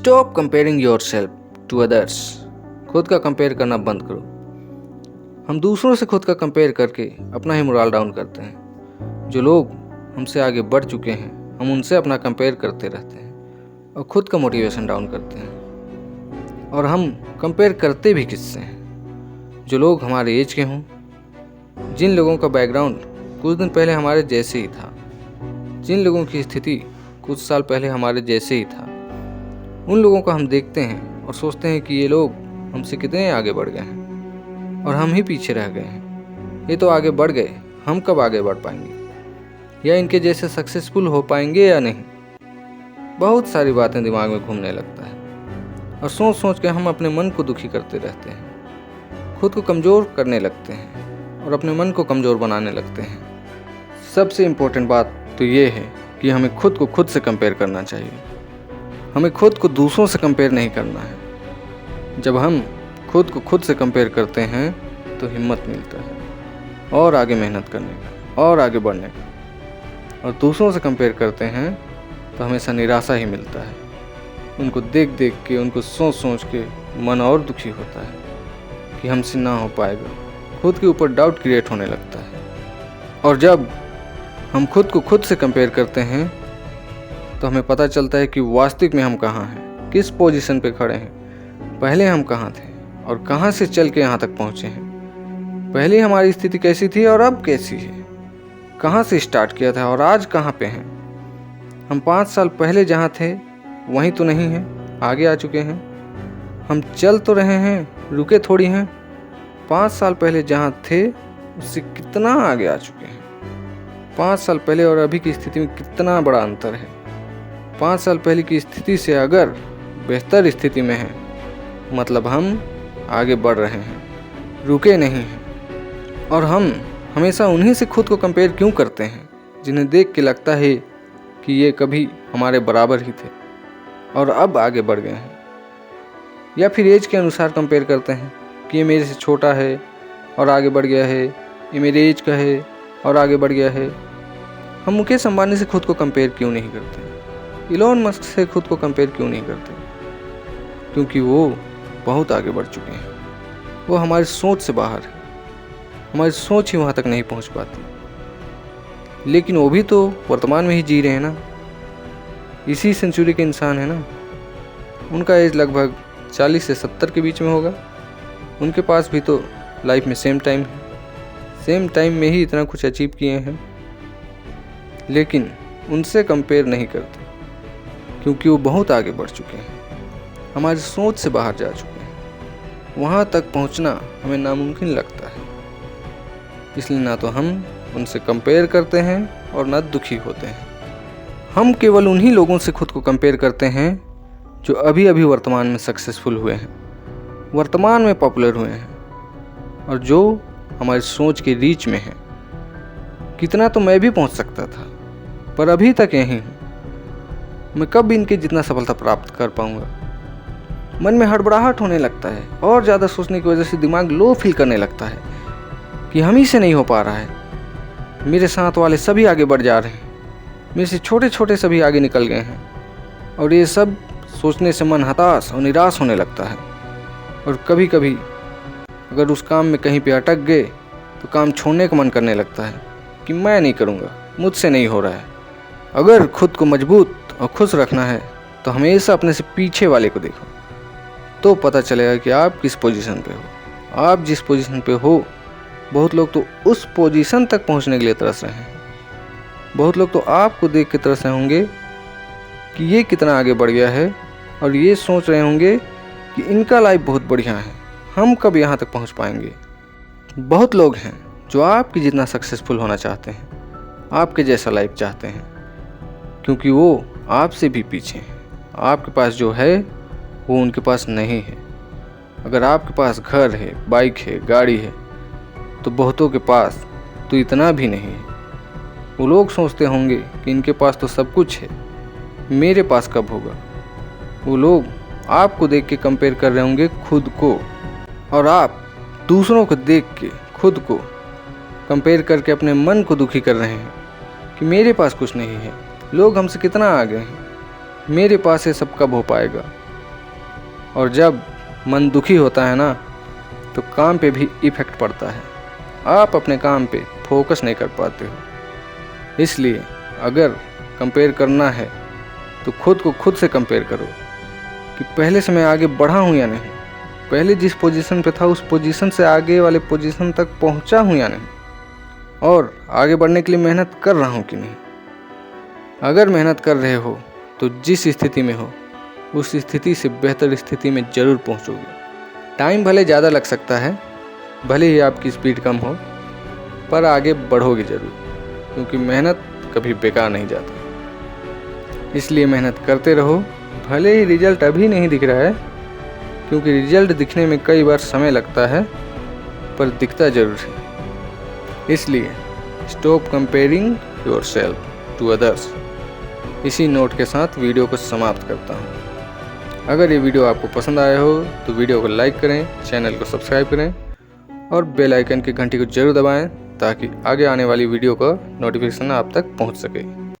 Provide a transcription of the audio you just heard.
Stop comparing yourself to others. खुद का compare करना बंद करो। हम दूसरों से खुद का कंपेयर करके अपना ही मोरल डाउन करते हैं। जो लोग हमसे आगे बढ़ चुके हैं हम उनसे अपना कंपेयर करते रहते हैं और खुद का मोटिवेशन डाउन करते हैं। और हम कंपेयर करते भी किससे हैं? जो लोग हमारे एज के हों, जिन लोगों का बैकग्राउंड कुछ दिन पहले हमारे जैसे ही था, जिन लोगों की स्थिति कुछ साल पहले हमारे जैसे ही था, उन लोगों को हम देखते हैं और सोचते हैं कि ये लोग हमसे कितने आगे बढ़ गए हैं और हम ही पीछे रह गए हैं। ये तो आगे बढ़ गए, हम कब आगे बढ़ पाएंगे या इनके जैसे सक्सेसफुल हो पाएंगे या नहीं। बहुत सारी बातें दिमाग में घूमने लगता है और सोच सोच के हम अपने मन को दुखी करते रहते हैं, खुद को कमज़ोर करने लगते हैं और अपने मन को कमज़ोर बनाने लगते हैं। सबसे इम्पोर्टेंट बात तो ये है कि हमें खुद को खुद से कंपेयर करना चाहिए। हमें खुद को दूसरों से कंपेयर नहीं करना है। जब हम खुद को खुद से कंपेयर करते हैं तो हिम्मत मिलता है और आगे मेहनत करने का और आगे बढ़ने का। और दूसरों से कंपेयर करते हैं तो हमेशा निराशा ही मिलता है। उनको देख देख के, उनको सोच सोच के मन और दुखी होता है कि हमसे ना हो पाएगा। खुद के ऊपर डाउट क्रिएट होने लगता है। और जब हम खुद को खुद से कंपेयर करते हैं तो हमें पता चलता है कि वास्तविक में हम कहाँ हैं, किस पोजीशन पे खड़े हैं, पहले हम कहाँ थे और कहाँ से चल के यहाँ तक पहुँचे हैं। पहले हमारी स्थिति कैसी थी और अब कैसी है, कहाँ से स्टार्ट किया था और आज कहाँ पे हैं। हम 5 साल पहले जहाँ थे वहीं तो नहीं हैं, आगे आ चुके हैं। हम चल तो रहे हैं, रुके थोड़ी हैं। 5 साल पहले जहाँ थे उससे कितना आगे आ चुके हैं। 5 साल पहले और अभी की स्थिति में कितना बड़ा अंतर है। 5 साल पहले की स्थिति से अगर बेहतर स्थिति में है मतलब हम आगे बढ़ रहे हैं, रुके नहीं हैं। और हम हमेशा उन्हीं से खुद को कंपेयर क्यों करते हैं जिन्हें देख के लगता है कि ये कभी हमारे बराबर ही थे और अब आगे बढ़ गए हैं। या फिर एज के अनुसार कंपेयर करते हैं कि ये मेरे से छोटा है और आगे बढ़ गया है, ये मेरे एज का है और आगे बढ़ गया है। हम मुकेश अंबानी से खुद को कंपेयर क्यों नहीं करते? इलॉन मस्क से खुद को कंपेयर क्यों नहीं करते? क्योंकि वो बहुत आगे बढ़ चुके हैं। वो हमारी सोच से बाहर है, हमारी सोच ही वहाँ तक नहीं पहुँच पाती। लेकिन वो भी तो वर्तमान में ही जी रहे हैं ना, इसी सेंचुरी के इंसान है ना। उनका एज लगभग 40 से 70 के बीच में होगा। उनके पास भी तो लाइफ में सेम टाइम है, सेम टाइम में ही इतना कुछ अचीव किए हैं। लेकिन उनसे कंपेयर नहीं करते क्योंकि वो बहुत आगे बढ़ चुके हैं, हमारी सोच से बाहर जा चुके हैं। वहाँ तक पहुँचना हमें नामुमकिन लगता है। इसलिए ना तो हम उनसे कंपेयर करते हैं और ना दुखी होते हैं। हम केवल उन्हीं लोगों से खुद को कंपेयर करते हैं जो अभी अभी वर्तमान में सक्सेसफुल हुए हैं, वर्तमान में पॉपुलर हुए हैं और जो हमारी सोच के रीच में है। कितना तो मैं भी पहुंच सकता था पर अभी तक यहीं हूँ। मैं कब इनके जितना सफलता प्राप्त कर पाऊंगा? मन में हड़बड़ाहट होने लगता है और ज़्यादा सोचने की वजह से दिमाग लो फील करने लगता है कि हम ही से नहीं हो पा रहा है। मेरे साथ वाले सभी आगे बढ़ जा रहे हैं, मेरे से छोटे छोटे सभी आगे निकल गए हैं। और ये सब सोचने से मन हताश और निराश होने लगता है। और कभी कभी अगर उस काम में कहीं पे अटक गए तो काम छोड़ने का मन करने लगता है कि मैं नहीं करूँगा, मुझसे नहीं हो रहा है। अगर खुद को मजबूत और खुश रखना है तो हमेशा अपने से पीछे वाले को देखो, तो पता चलेगा कि आप किस पोजीशन पे हो। आप जिस पोजीशन पे हो, बहुत लोग तो उस पोजीशन तक पहुंचने के लिए तरस रहे हैं। बहुत लोग तो आपको देख के तरस रहे होंगे कि ये कितना आगे बढ़ गया है और ये सोच रहे होंगे कि इनका लाइफ बहुत बढ़िया है, हम कब यहाँ तक पहुँच पाएंगे। बहुत लोग हैं जो आपकी जितना सक्सेसफुल होना चाहते हैं, आपके जैसा लाइफ चाहते हैं, क्योंकि वो आपसे भी पीछे हैं। आपके पास जो है वो उनके पास नहीं है। अगर आपके पास घर है, बाइक है, गाड़ी है तो बहुतों के पास तो इतना भी नहीं है। वो लोग सोचते होंगे कि इनके पास तो सब कुछ है, मेरे पास कब होगा। वो लोग आपको देख के कंपेयर कर रहे होंगे खुद को, और आप दूसरों को देख के खुद को कंपेयर करके अपने मन को दुखी कर रहे हैं कि मेरे पास कुछ नहीं है, लोग हमसे कितना आगे हैं, मेरे पास ये सब कब हो पाएगा। और जब मन दुखी होता है ना, तो काम पे भी इफ़ेक्ट पड़ता है। आप अपने काम पे फोकस नहीं कर पाते हो। इसलिए अगर कंपेयर करना है तो खुद को खुद से कंपेयर करो कि पहले से मैं आगे बढ़ा हूँ या नहीं, पहले जिस पोजीशन पे था उस पोजीशन से आगे वाले पोजीशन तक पहुँचा हूँ या नहीं, और आगे बढ़ने के लिए मेहनत कर रहा हूँ कि नहीं। अगर मेहनत कर रहे हो तो जिस स्थिति में हो उस स्थिति से बेहतर स्थिति में ज़रूर पहुँचोगे। टाइम भले ज़्यादा लग सकता है, भले ही आपकी स्पीड कम हो, पर आगे बढ़ोगे ज़रूर, क्योंकि मेहनत कभी बेकार नहीं जाता। इसलिए मेहनत करते रहो, भले ही रिजल्ट अभी नहीं दिख रहा है, क्योंकि रिजल्ट दिखने में कई बार समय लगता है, पर दिखता ज़रूर है। इसलिए stop comparing yourself to others. इसी नोट के साथ वीडियो को समाप्त करता हूँ। अगर ये वीडियो आपको पसंद आया हो तो वीडियो को लाइक करें, चैनल को सब्सक्राइब करें और बेल आइकन की घंटी को जरूर दबाएं, ताकि आगे आने वाली वीडियो का नोटिफिकेशन आप तक पहुंच सके।